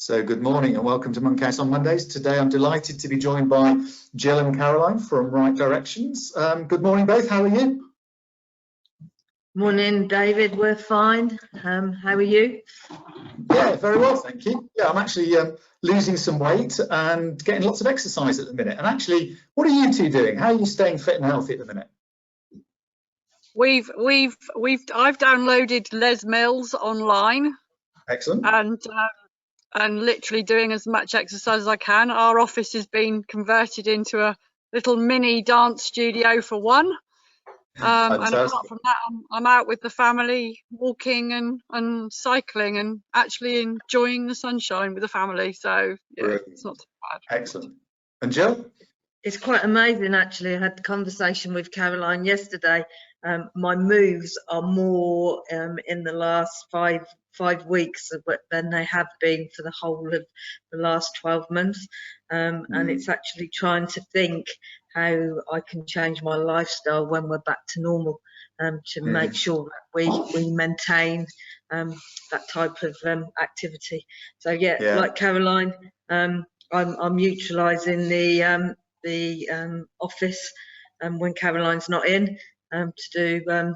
So good morning and welcome to Monkhouse on Mondays. Today I'm delighted to be joined by Gill and Caroline from Right Directions. Good morning both, how are you? Morning David, we're fine. How are you? Yeah, very well, thank you. Yeah, I'm actually losing some weight and getting lots of exercise at the minute. And actually, what are you two doing? How are you staying fit and healthy at the minute? I've downloaded Les Mills online. Excellent. And literally doing as much exercise as I can. Our office has been converted into a little mini dance studio for one. And apart from that, I'm out with the family, walking and cycling and actually enjoying the sunshine with the family. So yeah, it's not too bad. Excellent. And Gill? It's quite amazing actually. I had a conversation with Caroline yesterday. My moves are more in the last five weeks than they have been for the whole of the last 12 months. And it's actually trying to think how I can change my lifestyle when we're back to normal, to make sure that we maintain that type of activity. So yeah, like Caroline, I'm utilising the office when Caroline's not in to do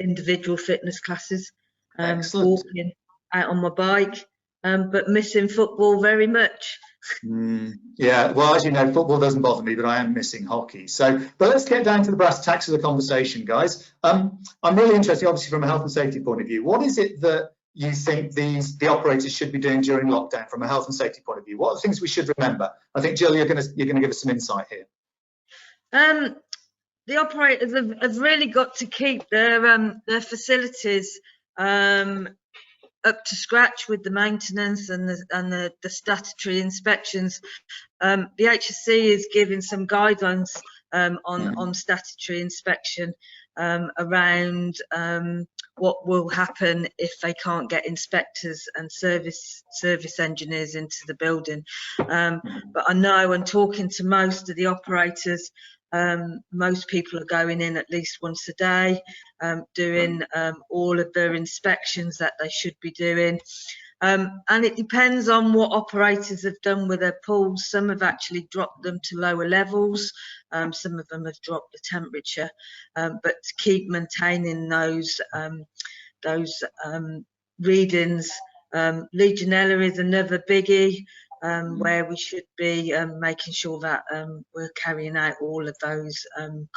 individual fitness classes, walking out on my bike, but missing football very much. Yeah, well, as you know, football doesn't bother me, but I am missing hockey. So, but let's get down to the brass tacks of the conversation, guys. I'm really interested, obviously, from a health and safety point of view. What is it that you think the operators should be doing during lockdown from a health and safety point of view? What are the things we should remember? I think, Gill, you're going to give us some insight here. The operators have really got to keep their facilities up to scratch with the maintenance and the statutory inspections. The HSC is giving some guidelines on statutory inspection around what will happen if they can't get inspectors and service engineers into the building. But I know, when talking to most of the operators, most people are going in at least once a day, doing all of their inspections that they should be doing. And it depends on what operators have done with their pools. Some have actually dropped them to lower levels. Some of them have dropped the temperature, but to keep maintaining those readings. Legionella is another biggie, where we should be making sure that we're carrying out all of those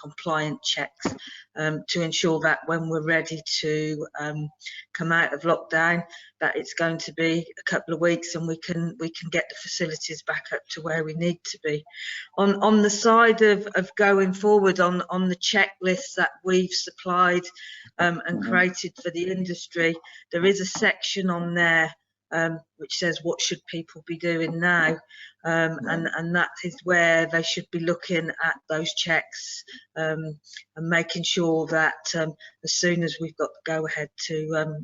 compliant checks to ensure that when we're ready to come out of lockdown, that it's going to be a couple of weeks and we can get the facilities back up to where we need to be. On the side of going forward on the checklists that we've supplied and created for the industry, there is a section on there which says what should people be doing now, and that is where they should be looking at those checks and making sure that as soon as we've got the go ahead to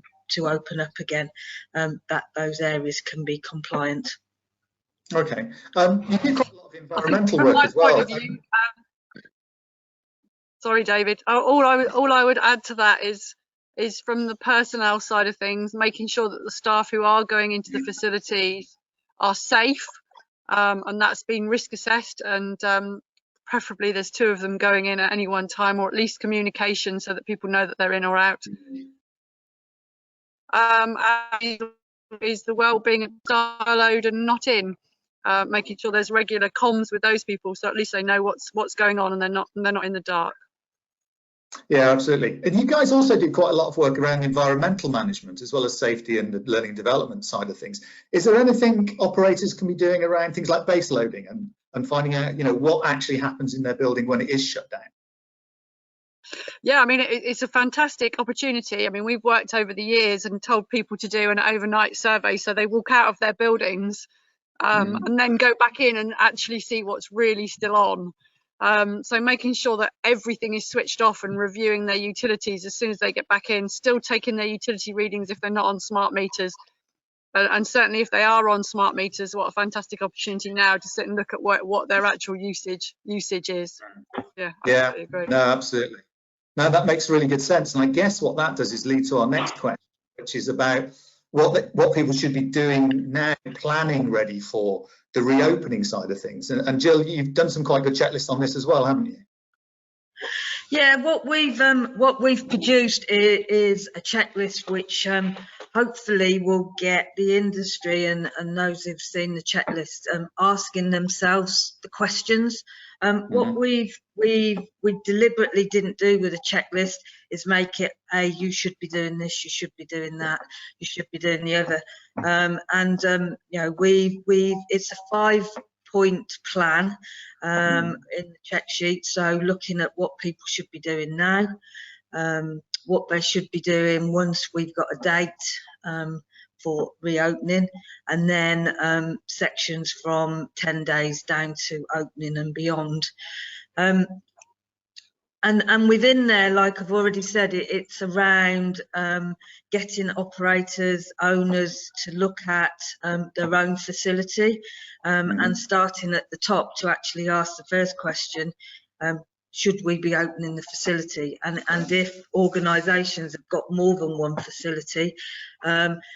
open up again, that those areas can be compliant. Okay, you do quite a lot of environmental work as well. Sorry, David. All I would add to that is from the personnel side of things, making sure that the staff who are going into the facilities are safe, and that's been risk assessed, and preferably there's 2 of them going in at any one time, or at least communication so that people know that they're in or out. Is the well-being of siloed and not in, making sure there's regular comms with those people, so at least they know what's going on and they're not in the dark. Yeah, absolutely. And you guys also do quite a lot of work around environmental management as well as safety and the learning and development side of things. Is there anything operators can be doing around things like base loading and finding out, what actually happens in their building when it is shut down? Yeah, I mean, it's a fantastic opportunity. I mean, we've worked over the years and told people to do an overnight survey, so they walk out of their buildings and then go back in and actually see what's really still on. So making sure that everything is switched off and reviewing their utilities as soon as they get back in, still taking their utility readings if they're not on smart meters, and certainly if they are on smart meters, what a fantastic opportunity now to sit and look at what their actual usage is. Yeah, agree. No, absolutely. No, that makes really good sense, and I guess what that does is lead to our next question, which is about what people should be doing now, planning ready for the reopening side of things. And Gill, you've done some quite good checklists on this as well, haven't you? Yeah, what we've produced is a checklist which hopefully will get the industry and those who've seen the checklist asking themselves the questions. What we deliberately didn't do with the checklist is make it a you should be doing this, you should be doing that, you should be doing the other. You know, it's a 5-point plan in the check sheet. So looking at what people should be doing now, what they should be doing once we've got a date for reopening, and then sections from 10 days down to opening and beyond. And within there, like I've already said, it's around getting operators, owners to look at their own facility and starting at the top to actually ask the first question, should we be opening the facility? And if organisations have got more than one facility,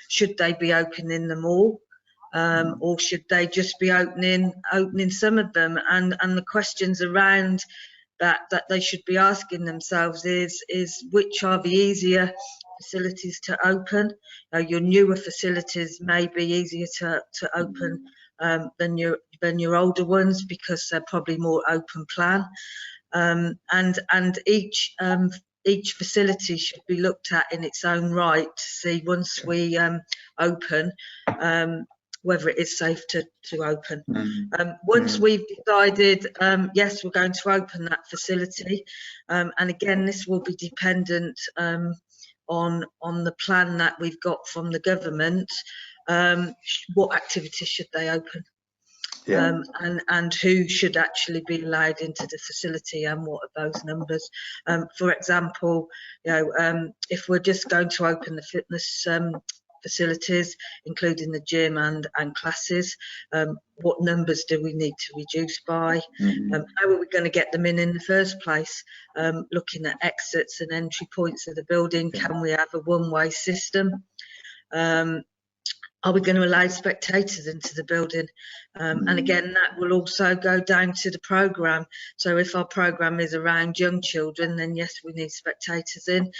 should they be opening them all? Or should they just be opening some of them? And the questions around that they should be asking themselves is which are the easier facilities to open? Your newer facilities may be easier to open than your older ones because they're probably more open plan. And each facility should be looked at in its own right to see once we open whether it is safe to open. Once we've decided, yes, we're going to open that facility, and again, this will be dependent on the plan that we've got from the government, what activities should they open? Yeah. And who should actually be allowed into the facility and what are those numbers? For example, you know, if we're just going to open the fitness facilities, including the gym and classes, what numbers do we need to reduce by? How are we going to get them in the first place? Looking at exits and entry points of the building, can we have a one-way system? Are we going to allow spectators into the building? And again, that will also go down to the programme. So if our programme is around young children, then yes, we need spectators in.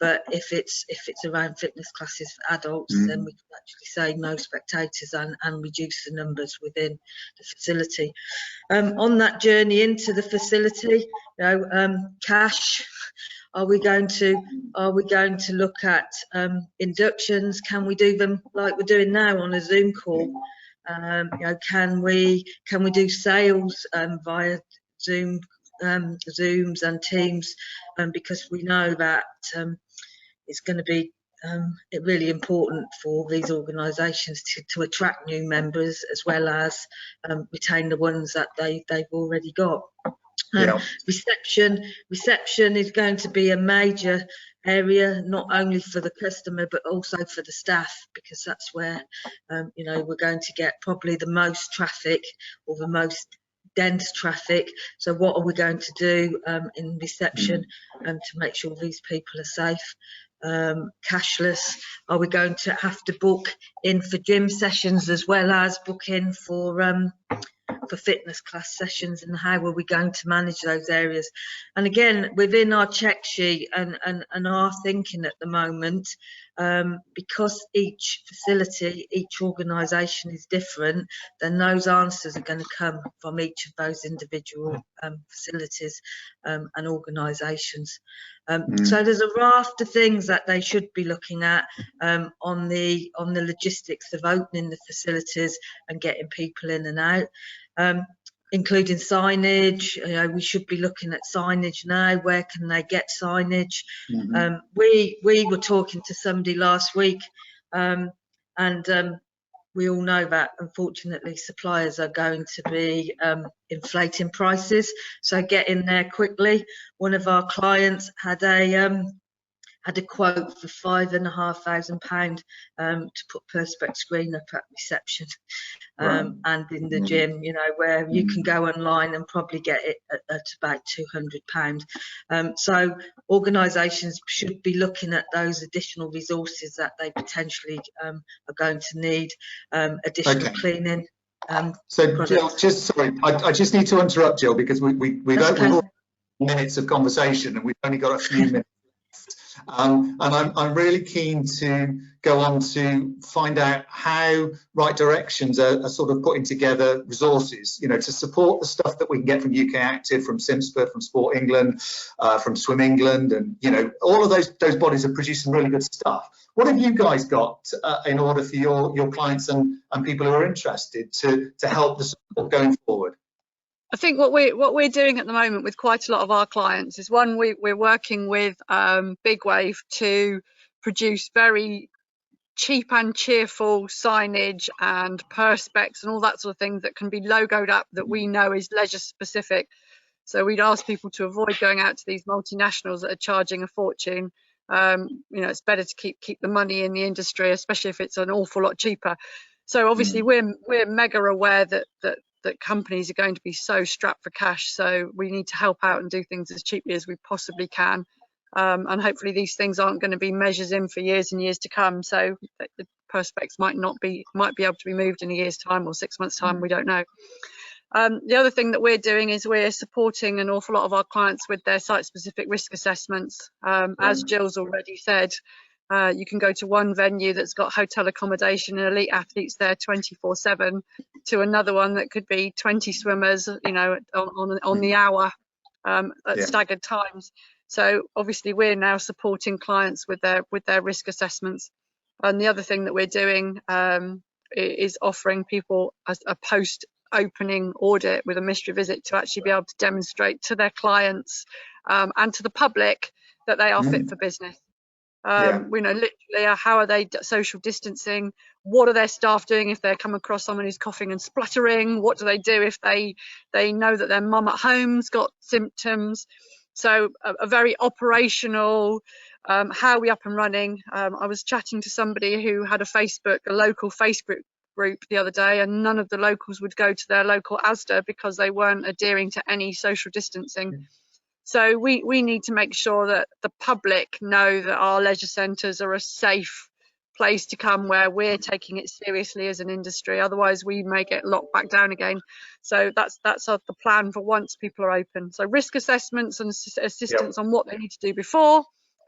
But if it's around fitness classes for adults, then we can actually say no spectators and reduce the numbers within the facility. On that journey into the facility, you know, cash. Are we going to look at inductions? Can we do them like we're doing now on a Zoom call? You know, can we do sales via Zoom, Zooms and Teams? Because we know that it's going to be really important for these organisations to attract new members as well as retain the ones that they've already got. Reception is going to be a major area, not only for the customer but also for the staff, because that's where you know, we're going to get probably the most traffic or the most dense traffic. So what are we going to do in reception to make sure these people are safe? Cashless. Are we going to have to book in for gym sessions as well as book in for fitness class sessions, and how are we going to manage those areas? And again, within our check sheet and our thinking at the moment, because each facility, each organisation is different, then those answers are going to come from each of those individual facilities and organisations. So there's a raft of things that they should be looking at on the logistics of opening the facilities and getting people in and out. Including signage. You know, we should be looking at signage now. Where can they get signage? We were talking to somebody last week, and we all know that unfortunately suppliers are going to be inflating prices. So get in there quickly. One of our clients had had a quote for £5,500 to put Perspex screen up at reception. And in the gym, you know, where you can go online and probably get it at about £200. So organisations should be looking at those additional resources that they potentially are going to need, additional cleaning. So Jill, I just need to interrupt Jill, because we've all minutes of conversation and we've only got a few minutes. And I'm really keen to go on to find out how Right Directions are sort of putting together resources, you know, to support the stuff that we can get from UK Active, from CIMSPA, from Sport England, from Swim England, and, you know, all of those bodies are producing really good stuff. What have you guys got in order for your clients and people who are interested to help the support going forward? I think what we're doing at the moment with quite a lot of our clients is, one, we're working with Big Wave to produce very cheap and cheerful signage and perspex and all that sort of thing that can be logoed up, that we know is leisure specific. So we'd ask people to avoid going out to these multinationals that are charging a fortune. You know, it's better to keep the money in the industry, especially if it's an awful lot cheaper. So obviously we're mega aware that companies are going to be so strapped for cash, so we need to help out and do things as cheaply as we possibly can, and hopefully these things aren't going to be measures in for years and years to come, so the perspex might be able to be moved in a year's time or 6 months time, we don't know. The other thing that we're doing is we're supporting an awful lot of our clients with their site specific risk assessments. As Jill's already said, you can go to one venue that's got hotel accommodation and elite athletes there 24/7 to another one that could be 20 swimmers, you know, on the hour at staggered times. So obviously we're now supporting clients with their risk assessments. And the other thing that we're doing is offering people a post opening audit with a mystery visit to actually be able to demonstrate to their clients and to the public that they are fit for business. You know, literally, how are they social distancing? What are their staff doing if they come across someone who's coughing and spluttering? What do they do if they know that their mum at home's got symptoms? So a very operational, how are we up and running? I was chatting to somebody who had a local Facebook group the other day, and none of the locals would go to their local Asda because they weren't adhering to any social distancing. So we need to make sure that the public know that our leisure centres are a safe place to come, where we're taking it seriously as an industry. Otherwise, we may get locked back down again. So that's the plan for once people are open. So risk assessments and assistance on what they need to do before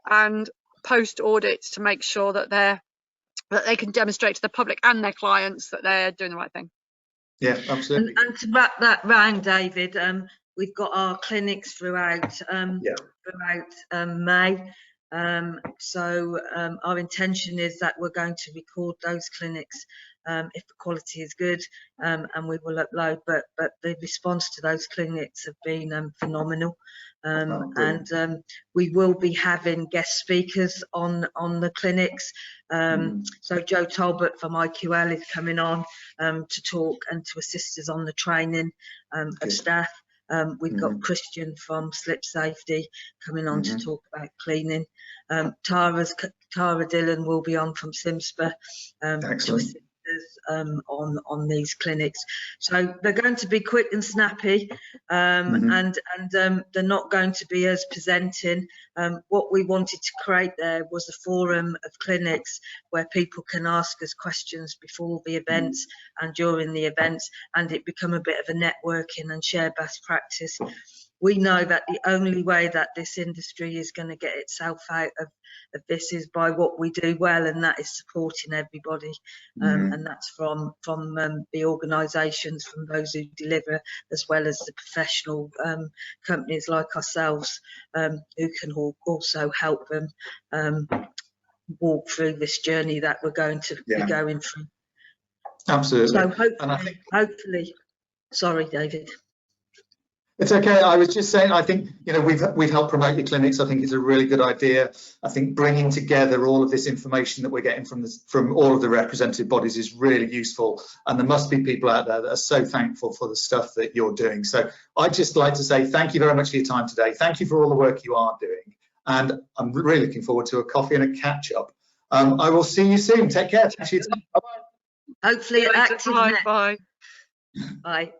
and post audits to make sure that they can demonstrate to the public and their clients that they're doing the right thing. Yeah, absolutely. And to wrap that round, David, we've got our clinics throughout May. So our intention is that we're going to record those clinics if the quality is good, and we will upload. But the response to those clinics have been phenomenal. And we will be having guest speakers on the clinics. So Joe Talbot from IQL is coming on to talk and to assist us on the training of staff. We've got Christian from Slip Safety coming on to talk about cleaning. Tara Dillon will be on from CIMSPA to assist us on these clinics. So they're going to be quick and snappy, and they're not going to be as presenting. What we wanted to create there was a forum of clinics where people can ask us questions before the events and during the events, and it become a bit of a networking and share best practice. We know that the only way that this industry is going to get itself out of this is by what we do well, and that is supporting everybody, and that's from the organisations, from those who deliver, as well as the professional companies like ourselves, who can also help them walk through this journey that we're going to be going through. Absolutely. So hopefully, sorry, David. It's okay. I was just saying, I think, you know, we've helped promote your clinics. I think it's a really good idea. I think bringing together all of this information that we're getting from all of the representative bodies is really useful. And there must be people out there that are so thankful for the stuff that you're doing. So I'd just like to say thank you very much for your time today. Thank you for all the work you are doing. and I'm really looking forward to a coffee and a catch up. I will see you soon. Take care. Hopefully active. Bye. Bye.